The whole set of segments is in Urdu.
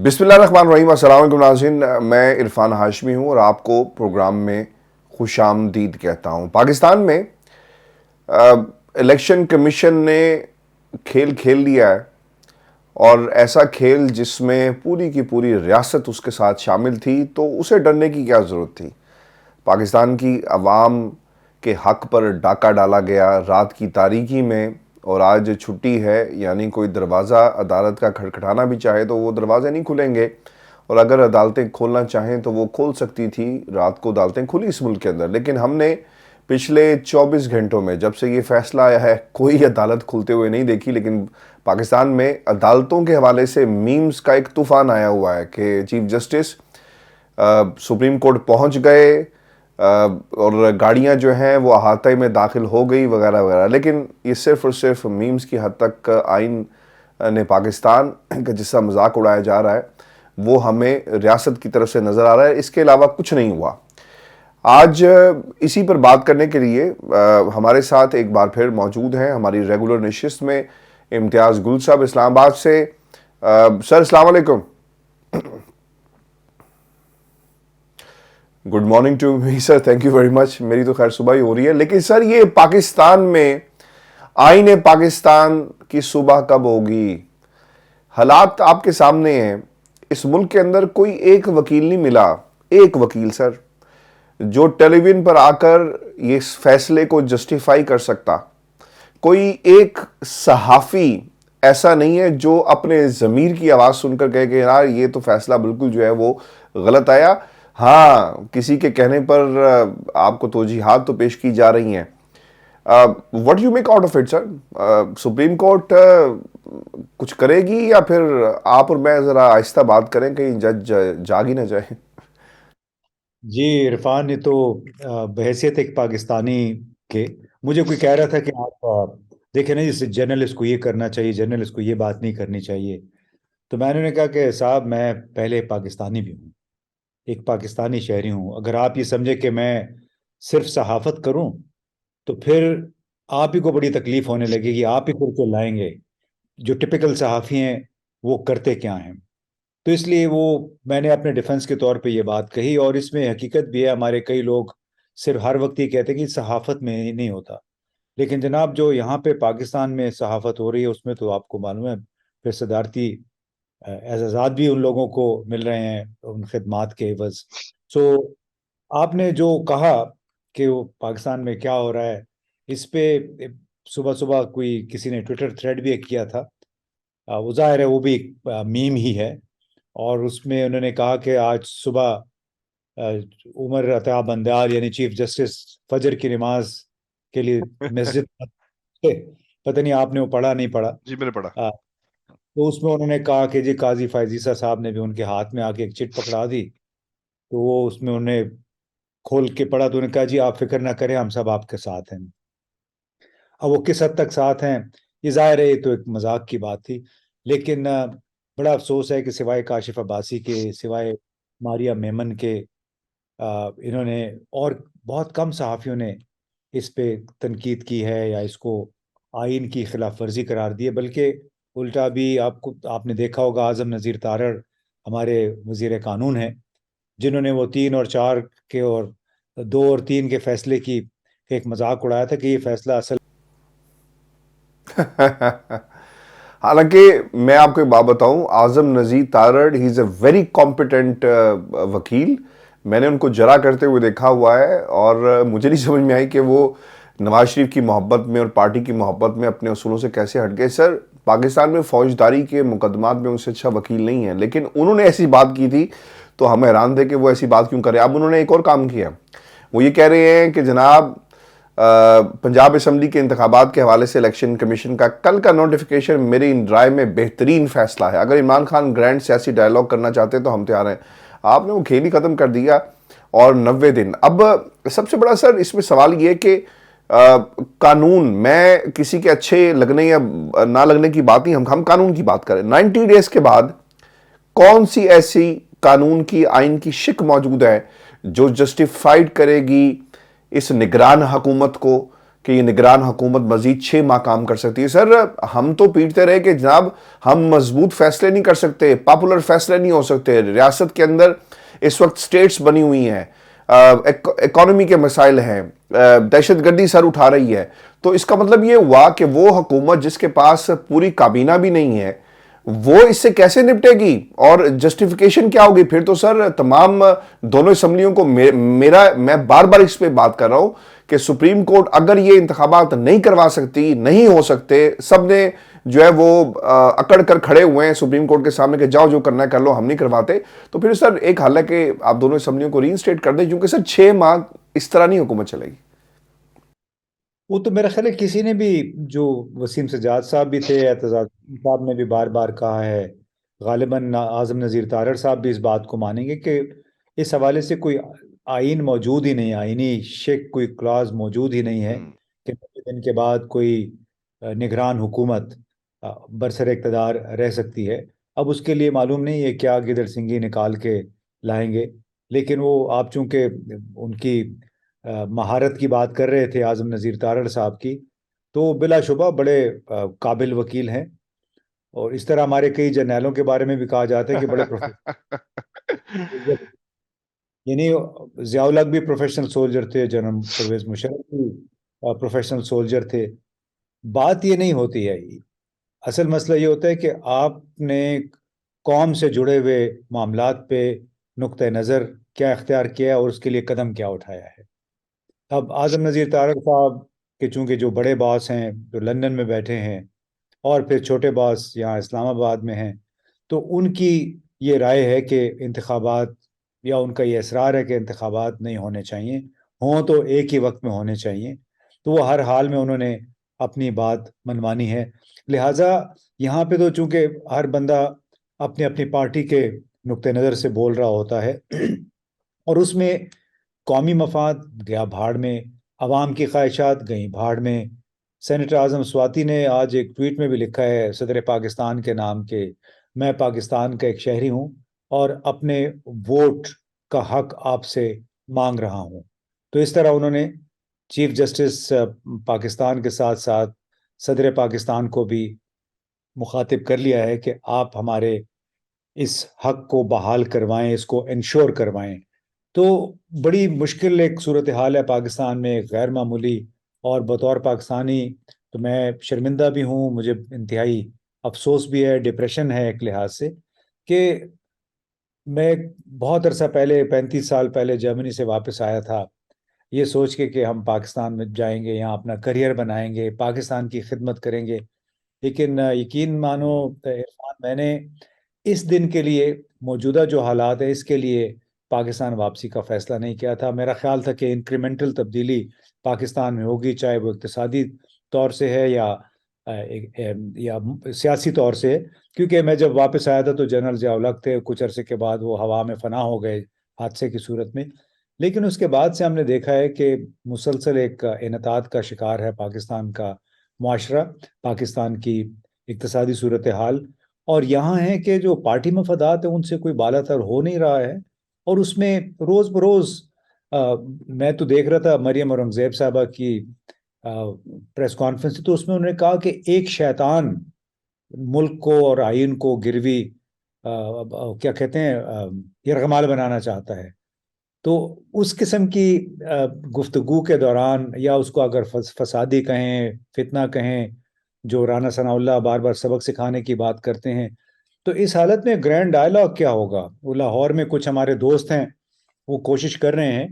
بسم اللہ الرحمن الرحیم۔ السلام علیکم ناظرین، میں عرفان ہاشمی ہوں اور آپ کو پروگرام میں خوش آمدید کہتا ہوں۔ پاکستان میں الیکشن کمیشن نے کھیل کھیل لیا ہے، اور ایسا کھیل جس میں پوری کی پوری ریاست اس کے ساتھ شامل تھی، تو اسے ڈرنے کی کیا ضرورت تھی؟ پاکستان کی عوام کے حق پر ڈاکہ ڈالا گیا رات کی تاریکی میں، اور آج چھٹی ہے، یعنی کوئی دروازہ عدالت کا کھٹکھٹانا بھی چاہے تو وہ دروازے نہیں کھلیں گے، اور اگر عدالتیں کھولنا چاہیں تو وہ کھول سکتی تھی۔ رات کو عدالتیں کھلی اس ملک کے اندر، لیکن ہم نے پچھلے 24 گھنٹوں میں جب سے یہ فیصلہ آیا ہے کوئی عدالت کھلتے ہوئے نہیں دیکھی۔ لیکن پاکستان میں عدالتوں کے حوالے سے میمز کا ایک طوفان آیا ہوا ہے کہ چیف جسٹس سپریم کورٹ پہنچ گئے، اور گاڑیاں جو ہیں وہ احاطے میں داخل ہو گئی وغیرہ وغیرہ۔ لیکن یہ صرف اور صرف میمز کی حد تک آئین نے پاکستان کا جس کا مذاق اڑایا جا رہا ہے وہ ہمیں ریاست کی طرف سے نظر آ رہا ہے، اس کے علاوہ کچھ نہیں ہوا۔ آج اسی پر بات کرنے کے لیے ہمارے ساتھ ایک بار پھر موجود ہیں ہماری ریگولر نشست میں امتیاز گل صاحب اسلام آباد سے۔ سر السلام علیکم۔ Good morning to me sir, thank you very much. میری تو خیر صبح ہی ہو رہی ہے، لیکن سر یہ پاکستان میں آئین پاکستان کی صبح کب ہوگی؟ حالات آپ کے سامنے ہیں۔ اس ملک کے اندر کوئی ایک وکیل نہیں ملا، ایک وکیل سر، جو ٹیلی ویژن پر آ کر یہ فیصلے کو جسٹیفائی کر سکتا۔ کوئی ایک صحافی ایسا نہیں ہے جو اپنے ضمیر کی آواز سن کر کہے کہ یار یہ تو فیصلہ بالکل جو ہے وہ غلط آیا۔ ہاں، کسی کے کہنے پر آپ کو توجیحات تو پیش کی جا رہی ہیں۔ What you make out of it sir? Supreme court کچھ کرے گی، یا پھر آپ اور میں ذرا آہستہ بات کریں کہیں جج جاگ ہی نہ جائے؟ جی عرفان، یہ تو بحیثیت ایک پاکستانی کے مجھے کوئی کہہ رہا تھا کہ آپ دیکھیں نا، جس جرنلسٹ کو یہ کرنا چاہیے، جرنلسٹ کو یہ بات نہیں کرنی چاہیے، تو میں نے کہا کہ صاحب میں پہلے پاکستانی بھی ہوں، ایک پاکستانی شہری ہوں۔ اگر آپ یہ سمجھے کہ میں صرف صحافت کروں تو پھر آپ ہی کو بڑی تکلیف ہونے لگے گی، آپ ہی کو لائیں گے جو ٹپکل صحافی ہیں وہ کرتے کیا ہیں۔ تو اس لیے وہ میں نے اپنے ڈیفنس کے طور پہ یہ بات کہی، اور اس میں حقیقت بھی ہے۔ ہمارے کئی لوگ صرف ہر وقت یہ کہتے ہیں کہ صحافت میں نہیں ہوتا، لیکن جناب جو یہاں پہ پاکستان میں صحافت ہو رہی ہے اس میں تو آپ کو معلوم ہے پھر صدارتی اعزازات بھی ان لوگوں کو مل رہے ہیں ان خدمات کے عوض۔ سو آپ نے جو کہا کہ وہ پاکستان میں کیا ہو رہا ہے، اس پہ صبح صبح کوئی کسی نے ٹویٹر تھریڈ بھی کیا تھا، وہ ظاہر ہے وہ بھی ایک میم ہی ہے، اور اس میں انہوں نے کہا کہ آج صبح عمر عطا بندیال یعنی چیف جسٹس فجر کی نماز کے لیے مسجد پتہ نہیں آپ نے وہ پڑھا نہیں پڑھا؟ جی میں نے پڑھا۔ تو اس میں انہوں نے کہا کہ جی قاضی فائزیسا صاحب نے بھی ان کے ہاتھ میں آ کے ایک چٹ پکڑا دی، تو وہ اس میں انہیں کھول کے پڑھا، تو انہوں نے کہا جی آپ فکر نہ کریں، ہم سب آپ کے ساتھ ہیں۔ اب وہ کس حد تک ساتھ ہیں یہ ظاہر ہے، یہ تو ایک مذاق کی بات تھی، لیکن بڑا افسوس ہے کہ سوائے کاشف عباسی کے، سوائے ماریا میمن کے، انہوں نے اور بہت کم صحافیوں نے اس پہ تنقید کی ہے یا اس کو آئین کی خلاف ورزی قرار دی ہے۔ بلکہ الٹا بھی آپ نے دیکھا ہوگا، اعظم نذیر تارڑ ہمارے وزیر قانون ہیں، جنہوں نے وہ 3 اور 4 کے اور 2 اور 3 کے فیصلے کی ایک مذاق اڑایا تھا کہ یہ فیصلہ اصل حالانکہ میں آپ کو ایک بات بتاؤں، اعظم نذیر تارڑ ہی از اے ویری کمپیٹنٹ وکیل۔ میں نے ان کو جرا کرتے ہوئے دیکھا ہوا ہے، اور مجھے نہیں سمجھ میں آئی کہ وہ نواز شریف کی محبت میں اور پارٹی کی محبت میں اپنے اصولوں سے کیسے ہٹ گئے۔ سر پاکستان میں فوجداری کے مقدمات میں ان سے اچھا وکیل نہیں ہے، لیکن انہوں نے ایسی بات کی تھی تو ہم حیران تھے کہ وہ ایسی بات کیوں کرے۔ اب انہوں نے ایک اور کام کیا، وہ یہ کہہ رہے ہیں کہ جناب پنجاب اسمبلی کے انتخابات کے حوالے سے الیکشن کمیشن کا کل کا نوٹیفیکیشن میری رائے میں بہترین فیصلہ ہے۔ اگر عمران خان گرینڈ سیاسی ڈائلاگ کرنا چاہتے تو ہم تیار ہیں۔ آپ نے وہ کھیل ہی ختم کر دیا، اور 90 دن۔ اب سب سے بڑا سر اس میں سوال یہ کہ قانون میں کسی کے اچھے لگنے یا نہ لگنے کی بات نہیں، ہم قانون کی بات کریں۔ 90 ڈیز کے بعد کون سی ایسی قانون کی آئین کی شک موجود ہے جو جسٹیفائیڈ کرے گی اس نگران حکومت کو کہ یہ نگران حکومت مزید 6 ماہ کام کر سکتی ہے. سر ہم تو پیٹتے رہے کہ جناب ہم مضبوط فیصلے نہیں کر سکتے, پاپولر فیصلے نہیں ہو سکتے, ریاست کے اندر اس وقت سٹیٹس بنی ہوئی ہیں, اکانومی کے مسائل ہیں, دہشت گردی سر اٹھا رہی ہے. تو اس کا مطلب یہ ہوا کہ وہ حکومت جس کے پاس پوری کابینہ بھی نہیں ہے وہ اس سے کیسے نپٹے گی, اور جسٹیفیکیشن کیا ہوگی؟ پھر تو سر تمام دونوں اسمبلیوں کو میں بار بار اس پہ بات کر رہا ہوں کہ سپریم کورٹ اگر یہ انتخابات نہیں کروا سکتی, نہیں ہو سکتے, سب نے جو ہے وہ اکڑ کر کھڑے ہوئے ہیں سپریم کورٹ کے سامنے کہ جاؤ جو کرنا ہے کر لو, ہم نہیں کرواتے, تو پھر سر ایک حل ہے کہ آپ دونوں اسمبلیوں کو ری انسٹیٹ کر دیں, کیونکہ سر 6 ماہ اس طرح نہیں حکومت چلے گی. وہ تو میرا خیال ہے کسی نے بھی, جو وسیم سجاد صاحب بھی تھے, اعتزاز صاحب نے بھی بار بار کہا ہے, غالباً اعظم نذیر تارڑ صاحب بھی اس بات کو مانیں گے کہ اس حوالے سے کوئی آئین موجود ہی نہیں, آئینی شک کوئی کلاز موجود ہی نہیں ہے کہ 90 دن کے بعد کوئی نگران حکومت برسر اقتدار رہ سکتی ہے. اب اس کے لیے معلوم نہیں ہے کیا گدڑ سنگھی نکال کے لائیں گے, لیکن وہ آپ چونکہ ان کی مہارت کی بات کر رہے تھے اعظم نذیر تارڑ صاحب کی, تو بلا شبہ بڑے قابل وکیل ہیں, اور اس طرح ہمارے کئی جرنیلوں کے بارے میں بھی کہا جاتا ہے کہ بڑے پروفیشنل, یعنی ضیاء الحق بھی پروفیشنل سولجر تھے, جنرل پرویز مشرف بھی پروفیشنل سولجر تھے. بات یہ نہیں ہوتی ہے, اصل مسئلہ یہ ہوتا ہے کہ آپ نے قوم سے جڑے ہوئے معاملات پہ نقطہ نظر کیا اختیار کیا اور اس کے لیے قدم کیا اٹھایا ہے. اب اعظم نذیر تارڑ صاحب کے چونکہ جو بڑے باس ہیں جو لندن میں بیٹھے ہیں, اور پھر چھوٹے باس یہاں اسلام آباد میں ہیں, تو ان کی یہ رائے ہے کہ انتخابات, یا ان کا یہ اصرار ہے کہ انتخابات نہیں ہونے چاہیے, ہوں تو ایک ہی وقت میں ہونے چاہیے. تو وہ ہر حال میں انہوں نے اپنی بات منوانی ہے. لہٰذا یہاں پہ تو چونکہ ہر بندہ اپنی اپنی پارٹی کے نقطہ نظر سے بول رہا ہوتا ہے, اور اس میں قومی مفاد گیا بھاڑ میں, عوام کی خواہشات گئیں بھاڑ میں. سینیٹر اعظم سواتی نے آج ایک ٹویٹ میں بھی لکھا ہے صدر پاکستان کے نام کے, میں پاکستان کا ایک شہری ہوں اور اپنے ووٹ کا حق آپ سے مانگ رہا ہوں. تو اس طرح انہوں نے چیف جسٹس پاکستان کے ساتھ ساتھ صدر پاکستان کو بھی مخاطب کر لیا ہے کہ آپ ہمارے اس حق کو بحال کروائیں, اس کو انشور کروائیں. تو بڑی مشکل ایک صورتحال ہے پاکستان میں, غیر معمولی, اور بطور پاکستانی تو میں شرمندہ بھی ہوں, مجھے انتہائی افسوس بھی ہے, ڈپریشن ہے ایک لحاظ سے, کہ میں بہت عرصہ پہلے 35 سال پہلے جرمنی سے واپس آیا تھا یہ سوچ کے کہ ہم پاکستان میں جائیں گے, یہاں اپنا کریئر بنائیں گے, پاکستان کی خدمت کریں گے. لیکن یقین مانو عرفان, میں نے اس دن کے لیے, موجودہ جو حالات ہیں اس کے لیے پاکستان واپسی کا فیصلہ نہیں کیا تھا. میرا خیال تھا کہ انکریمنٹل تبدیلی پاکستان میں ہوگی, چاہے وہ اقتصادی طور سے ہے یا سیاسی طور سے ہے, کیونکہ میں جب واپس آیا تھا تو جنرل ضیاء الحق تھے, کچھ عرصے کے بعد وہ ہوا میں فنا ہو گئے حادثے کی صورت میں. لیکن اس کے بعد سے ہم نے دیکھا ہے کہ مسلسل ایک انحطاط کا شکار ہے پاکستان کا معاشرہ, پاکستان کی اقتصادی صورتحال, اور یہاں ہے کہ جو پارٹی مفادات ہیں ان سے کوئی بالا تر ہو نہیں رہا ہے. اور اس میں روز بروز میں تو دیکھ رہا تھا مریم اورنگزیب صاحبہ کی پریس کانفرنس, تو اس میں انہوں نے کہا کہ ایک شیطان ملک کو اور آئین کو گروی کیا کہتے ہیں یرغمال بنانا چاہتا ہے. تو اس قسم کی گفتگو کے دوران, یا اس کو اگر فسادی کہیں, فتنہ کہیں, جو رانا ثناء اللہ بار بار سبق سکھانے کی بات کرتے ہیں, تو اس حالت میں گرینڈ ڈائلاگ کیا ہوگا؟ وہ لاہور میں کچھ ہمارے دوست ہیں, وہ کوشش کر رہے ہیں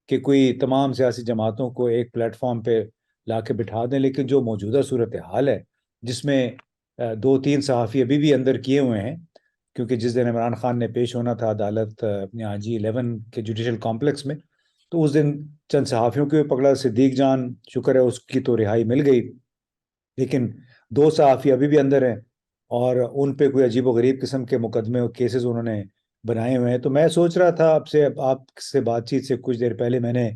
کہ کوئی تمام سیاسی جماعتوں کو ایک پلیٹ فارم پہ لا کے بٹھا دیں, لیکن جو موجودہ صورتحال ہے جس میں 2-3 صحافی ابھی بھی اندر کیے ہوئے ہیں, کیونکہ جس دن عمران خان نے پیش ہونا تھا عدالت اپنے آجی 11 کے جوڈیشل کمپلیکس میں, تو اس دن چند صحافیوں کو پکڑا, صدیق جان شکر ہے اس کی تو رہائی مل گئی, لیکن 2 صحافی ابھی بھی اندر ہیں, اور ان پہ کوئی عجیب و غریب قسم کے مقدمے اور کیسز انہوں نے بنائے ہوئے ہیں. تو میں سوچ رہا تھا آپ سے بات چیت سے کچھ دیر پہلے میں نے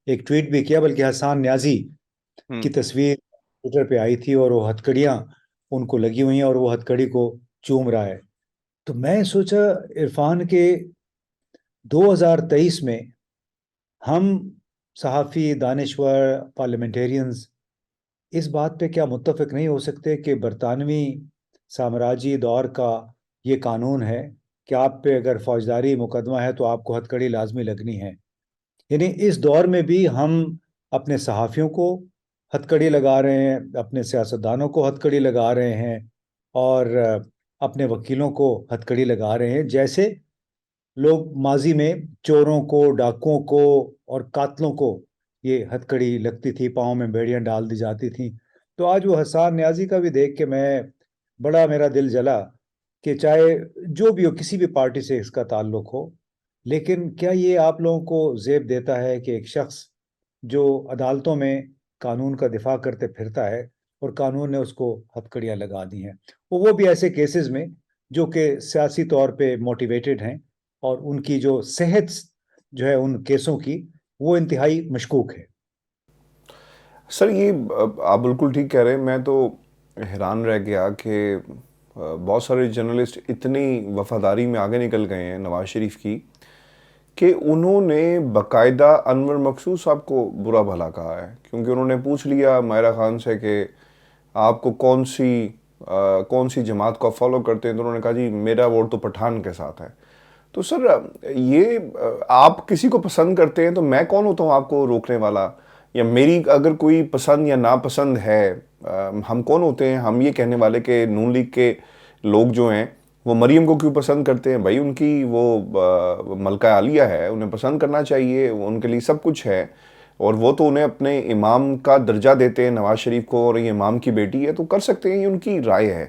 ایک ٹویٹ بھی کیا, بلکہ حسان نیازی کی تصویر ٹویٹر پہ آئی تھی اور وہ ہتھکڑیاں ان کو لگی ہوئی ہیں اور وہ ہتھکڑی کو چوم رہا ہے. تو میں سوچا عرفان کے 2023 میں ہم صحافی, دانشور, پارلیمنٹیرینز اس بات پہ کیا متفق نہیں ہو سکتے کہ برطانوی سامراجی دور کا یہ قانون ہے کہ آپ پہ اگر فوجداری مقدمہ ہے تو آپ کو ہتھکڑی لازمی لگنی ہے؟ یعنی اس دور میں بھی ہم اپنے صحافیوں کو ہتھکڑی لگا رہے ہیں، اپنے سیاستدانوں کو ہتھکڑی لگا رہے ہیں، اور اپنے وکیلوں کو ہتھکڑی لگا رہے ہیں، جیسے لوگ ماضی میں چوروں کو، ڈاکوؤں کو اور قاتلوں کو یہ ہتھکڑی لگتی تھی، پاؤں میں بیڑیاں ڈال دی جاتی تھیں۔ تو آج وہ حسان نیازی کا بھی دیکھ کے بڑا میرا دل جلا کہ چاہے جو بھی ہو، کسی بھی پارٹی سے اس کا تعلق ہو، لیکن کیا یہ آپ لوگوں کو زیب دیتا ہے کہ ایک شخص جو عدالتوں میں قانون کا دفاع کرتے پھرتا ہے اور قانون نے اس کو ہتھکڑیاں لگا دی ہیں، وہ بھی ایسے کیسز میں جو کہ سیاسی طور پہ موٹیویٹڈ ہیں، اور ان کی جو صحت جو ہے ان کیسوں کی وہ انتہائی مشکوک ہے؟ سر یہ آپ بالکل ٹھیک کہہ رہے ہیں. میں تو حیران رہ گیا کہ بہت سارے جرنلسٹ اتنی وفاداری میں آگے نکل گئے ہیں نواز شریف کی کہ انہوں نے باقاعدہ انور مقصود صاحب کو برا بھلا کہا ہے. کیونکہ انہوں نے پوچھ لیا ماہرہ خان سے کہ آپ کو کون سی جماعت کو فالو کرتے ہیں، تو انہوں نے کہا جی میرا ووٹ تو پٹھان کے ساتھ ہے. تو سر یہ آپ کسی کو پسند کرتے ہیں تو میں کون ہوتا ہوں آپ کو روکنے والا؟ یا میری اگر کوئی پسند یا ناپسند ہے، ہم کون ہوتے ہیں ہم یہ کہنے والے کہ نون لیگ کے لوگ جو ہیں وہ مریم کو کیوں پسند کرتے ہیں؟ بھائی ان کی وہ ملکہ عالیہ ہے، انہیں پسند کرنا چاہیے، ان کے لیے سب کچھ ہے، اور وہ تو انہیں اپنے امام کا درجہ دیتے ہیں نواز شریف کو، اور یہ امام کی بیٹی ہے تو کر سکتے ہیں، یہ ان کی رائے ہے.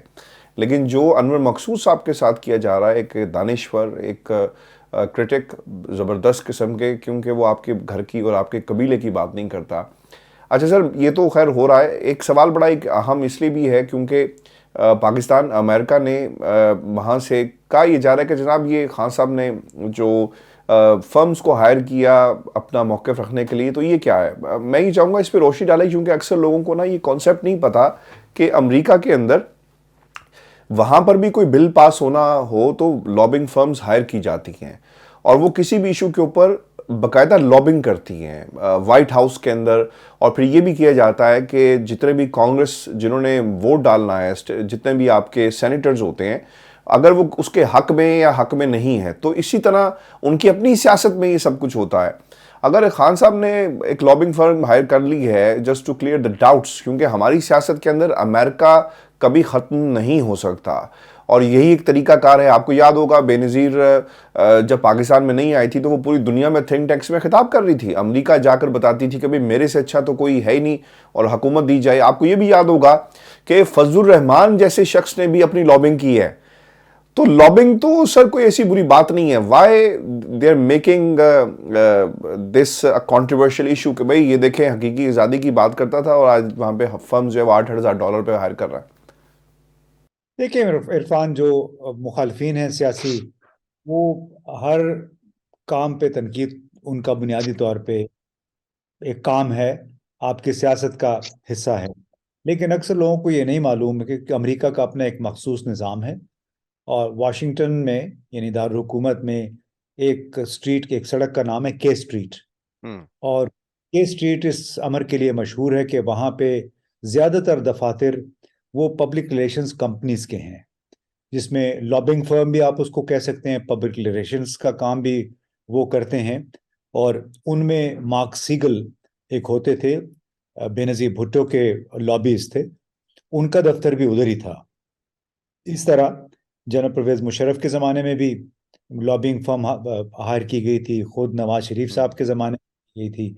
لیکن جو انور مقصود صاحب کے ساتھ کیا جا رہا ہے، ایک دانشور، ایک کرٹک زبردست قسم کے، کیونکہ وہ آپ کے گھر کی اور آپ کے قبیلے کی بات نہیں کرتا. اچھا سر، یہ تو خیر ہو رہا ہے. ایک سوال بڑا ایک اہم اس لیے بھی ہے کیونکہ پاکستان، امریکہ نے وہاں سے کہا یہ جا رہا ہے کہ جناب یہ خان صاحب نے جو فرمز کو ہائر کیا اپنا موقف رکھنے کے لیے، تو یہ کیا ہے؟ میں یہ چاہوں گا اس پہ روشنی ڈالیں، کیونکہ اکثر لوگوں کو نا یہ کانسیپٹ نہیں پتا کہ امریکہ کے اندر وہاں پر بھی کوئی بل پاس ہونا ہو تو لابنگ فرمز ہائر کی جاتی ہیں، اور وہ کسی بھی ایشو کے اوپر باقاعدہ لابنگ کرتی ہیں وائٹ ہاؤس کے اندر. اور پھر یہ بھی کیا جاتا ہے کہ جتنے بھی کانگریس جنہوں نے ووٹ ڈالنا ہے، جتنے بھی آپ کے سینیٹرز ہوتے ہیں، اگر وہ اس کے حق میں یا حق میں نہیں ہے تو اسی طرح ان کی اپنی سیاست میں یہ سب کچھ ہوتا ہے. اگر خان صاحب نے ایک لابنگ فرم ہائر کر لی ہے just to clear the doubts, کیونکہ ہماری سیاست کے اندر امریکہ کبھی ختم نہیں ہو سکتا، اور یہی ایک طریقہ کار ہے. آپ کو یاد ہوگا بے نظیر جب پاکستان میں نہیں آئی تھی تو وہ پوری دنیا میں تھنک ٹینکس میں خطاب کر رہی تھی، امریکہ جا کر بتاتی تھی کہ بھئی میرے سے اچھا تو کوئی ہے ہی نہیں اور حکومت دی جائے. آپ کو یہ بھی یاد ہوگا کہ فضل الرحمان جیسے شخص نے بھی اپنی لابنگ کی ہے. تو لابنگ تو سر کوئی ایسی بری بات نہیں ہے. Why they are making this controversial issue کہ بھئی یہ دیکھیں حقیقی آزادی کی بات کرتا تھا اور آج وہاں پہ فرم جو ہے وہ $8,000 پہ ہائر کر رہا ہے. دیکھیں عرفان، جو مخالفین ہیں سیاسی، وہ ہر کام پہ تنقید ان کا بنیادی طور پہ ایک کام ہے، آپ کی سیاست کا حصہ ہے. لیکن اکثر لوگوں کو یہ نہیں معلوم ہے کہ امریکہ کا اپنا ایک مخصوص نظام ہے، اور واشنگٹن میں یعنی دارالحکومت میں ایک سڑک کا نام ہے کے اسٹریٹ. اور کے اسٹریٹ اس امر کے لیے مشہور ہے کہ وہاں پہ زیادہ تر دفاتر وہ پبلک ریلیشنز کمپنیز کے ہیں، جس میں لابنگ فرم بھی آپ اس کو کہہ سکتے ہیں، پبلک ریلیشنز کا کام بھی وہ کرتے ہیں. اور ان میں مارک سیگل ایک ہوتے تھے، بے نظیر بھٹو کے لابیز تھے، ان کا دفتر بھی ادھر ہی تھا. اس طرح جنرل پرویز مشرف کے زمانے میں بھی لابنگ فرم ہائر کی گئی تھی، خود نواز شریف صاحب کے زمانے میں کی گئی تھی.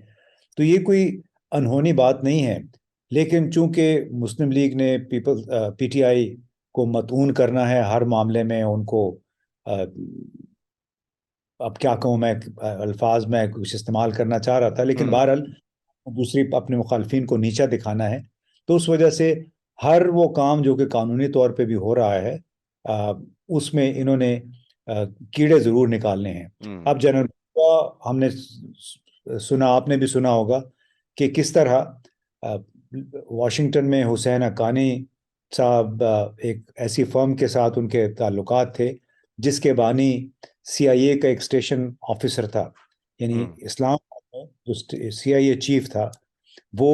تو یہ کوئی انہونی بات نہیں ہے. لیکن چونکہ مسلم لیگ نے پی ٹی آئی کو متعون کرنا ہے ہر معاملے میں، ان کو اب کیا کہوں، میں الفاظ میں کچھ استعمال کرنا چاہ رہا تھا، لیکن بہرحال دوسری اپنے مخالفین کو نیچا دکھانا ہے. تو اس وجہ سے ہر وہ کام جو کہ قانونی طور پہ بھی ہو رہا ہے، اس میں انہوں نے کیڑے ضرور نکالنے ہیں. اب جنرل ہم نے سنا، آپ نے بھی سنا ہوگا کہ کس طرح واشنگٹن میں حسین حقانی صاحب ایک ایسی فرم کے ساتھ ان کے تعلقات تھے جس کے بانی سی آئی اے کا ایک اسٹیشن آفیسر تھا. یعنی اسلام جو سی آئی اے چیف تھا، وہ